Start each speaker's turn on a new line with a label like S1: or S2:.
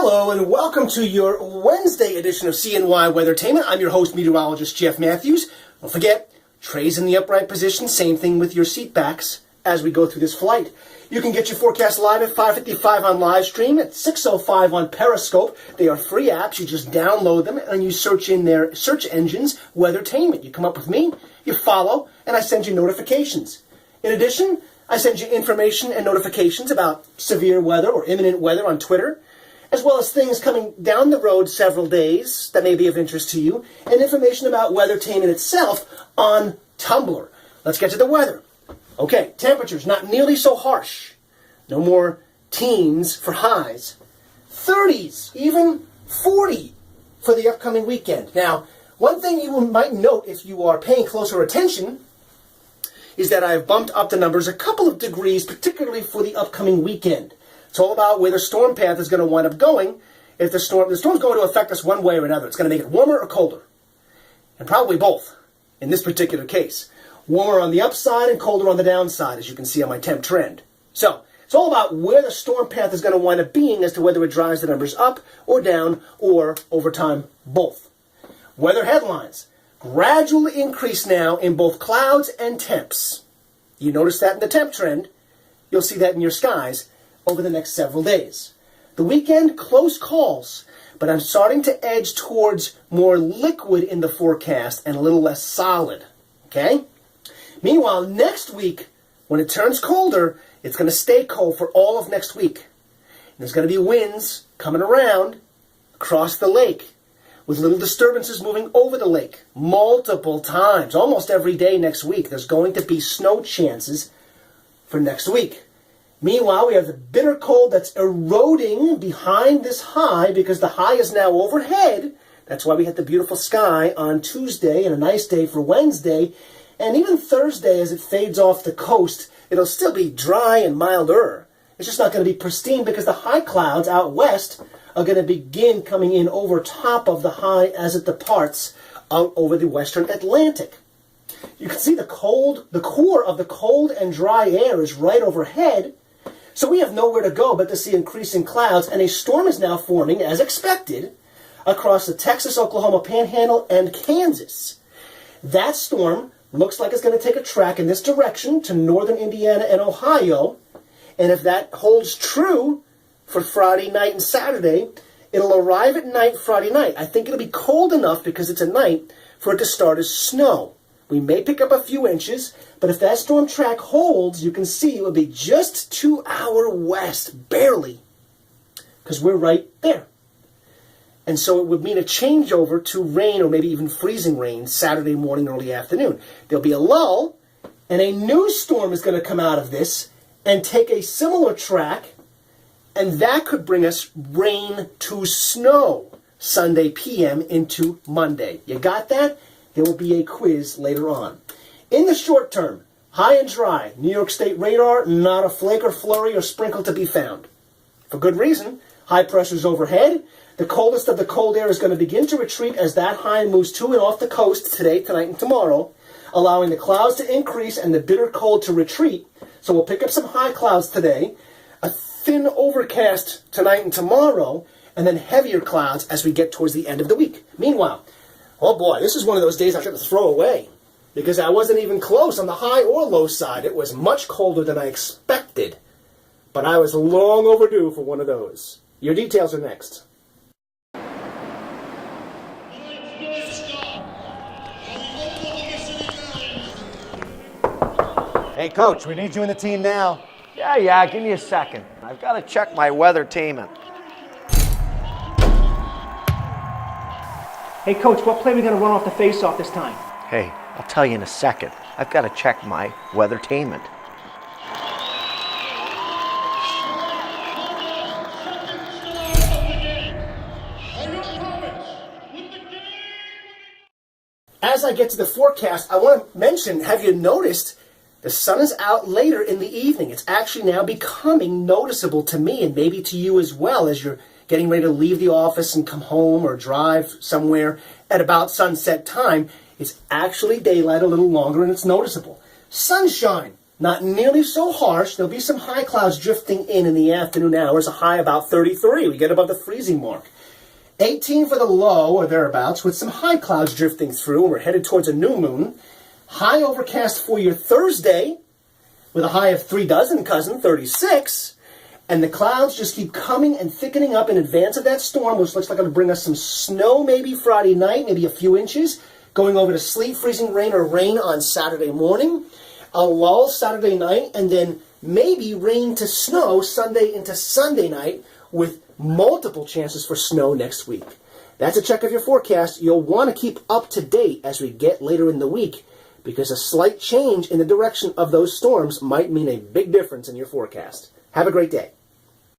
S1: Hello and welcome to your Wednesday edition of CNY Weathertainment. I'm your host, meteorologist Jeff Matthews. Don't forget, trays in the upright position, same thing with your seat backs as we go through this flight. You can get your forecast live at 5:55 on live stream, at 6:05 on Periscope. They are free apps. You just download them and you search in their search engines, Weathertainment. You come up with me, you follow, and I send you notifications. In addition, I send you information and notifications about severe weather or imminent weather on Twitter, as well as things coming down the road several days that may be of interest to you, and information about Weathertainment itself on Tumblr. Let's get to the weather. Okay, temperatures not nearly so harsh. No more teens for highs. 30s, even 40 for the upcoming weekend. Now, one thing you might note if you are paying closer attention is that I've bumped up the numbers a couple of degrees, particularly for the upcoming weekend. It's all about where the storm path is going to wind up going. If the storm's going to affect us one way or another. It's going to make it warmer or colder. And probably both in this particular case. Warmer on the upside and colder on the downside, as you can see on my temp trend. So, it's all about where the storm path is going to wind up being as to whether it drives the numbers up or down or, over time, both. Weather headlines. Gradual increase now in both clouds and temps. You notice that in the temp trend. You'll see that in your skies over the next several days. The weekend, close calls, but I'm starting to edge towards more liquid in the forecast and a little less solid. Okay? Meanwhile, next week, when it turns colder, it's going to stay cold for all of next week. And there's going to be winds coming around across the lake with little disturbances moving over the lake multiple times. Almost every day next week, there's going to be snow chances for next week. Meanwhile, we have the bitter cold that's eroding behind this high because the high is now overhead. That's why we had the beautiful sky on Tuesday and a nice day for Wednesday. And even Thursday, as it fades off the coast, it'll still be dry and milder. It's just not going to be pristine because the high clouds out west are going to begin coming in over top of the high as it departs out over the western Atlantic. You can see the core of the cold and dry air is right overhead. So we have nowhere to go but to see increasing clouds, and a storm is now forming, as expected, across the Texas-Oklahoma Panhandle and Kansas. That storm looks like it's going to take a track in this direction to northern Indiana and Ohio, and if that holds true for Friday night and Saturday, it'll arrive at night Friday night. I think it'll be cold enough because it's a night for it to start as snow. We may pick up a few inches, but if that storm track holds, you can see it will be just 2 hours west, barely, because we're right there. And so it would mean a changeover to rain or maybe even freezing rain Saturday morning, early afternoon. There'll be a lull, and a new storm is going to come out of this and take a similar track, and that could bring us rain to snow Sunday p.m. into Monday. You got that? There will be a quiz later on. In the short term, high and dry, New York State radar, not a flake or flurry or sprinkle to be found. For good reason, high pressures overhead. The coldest of the cold air is going to begin to retreat as that high moves to and off the coast today, tonight, and tomorrow, allowing the clouds to increase and the bitter cold to retreat. So we'll pick up some high clouds today, a thin overcast tonight and tomorrow, and then heavier clouds as we get towards the end of the week. Meanwhile, oh boy, this is one of those days I should throw away because I wasn't even close on the high or low side. It was much colder than I expected, but I was long overdue for one of those. Your details are next.
S2: Hey, Coach, we need you in the team now.
S3: Yeah, give me a second. I've got to check my Weathertainment.
S4: Hey, Coach, what play are we going to run off the face-off this time?
S3: Hey, I'll tell you in a second. I've got to check my Weathertainment.
S1: As I get to the forecast, I want to mention, have you noticed the sun is out later in the evening? It's actually now becoming noticeable to me and maybe to you as well as you're getting ready to leave the office and come home or drive somewhere at about sunset time. It's actually daylight a little longer and it's noticeable. Sunshine Not nearly so harsh. There'll be some high clouds drifting in the afternoon hours, a high about 33. We get above the freezing mark. 18 for the low or thereabouts, with some high clouds drifting through, and we're headed towards a new moon. High overcast for your Thursday, with a high of 36. And the clouds just keep coming and thickening up in advance of that storm, which looks like it'll bring us some snow maybe Friday night, maybe a few inches, going over to sleet, freezing rain, or rain on Saturday morning. A lull Saturday night, and then maybe rain to snow Sunday into Sunday night, with multiple chances for snow next week. That's a check of your forecast. You'll want to keep up to date as we get later in the week, because a slight change in the direction of those storms might mean a big difference in your forecast. Have a great day.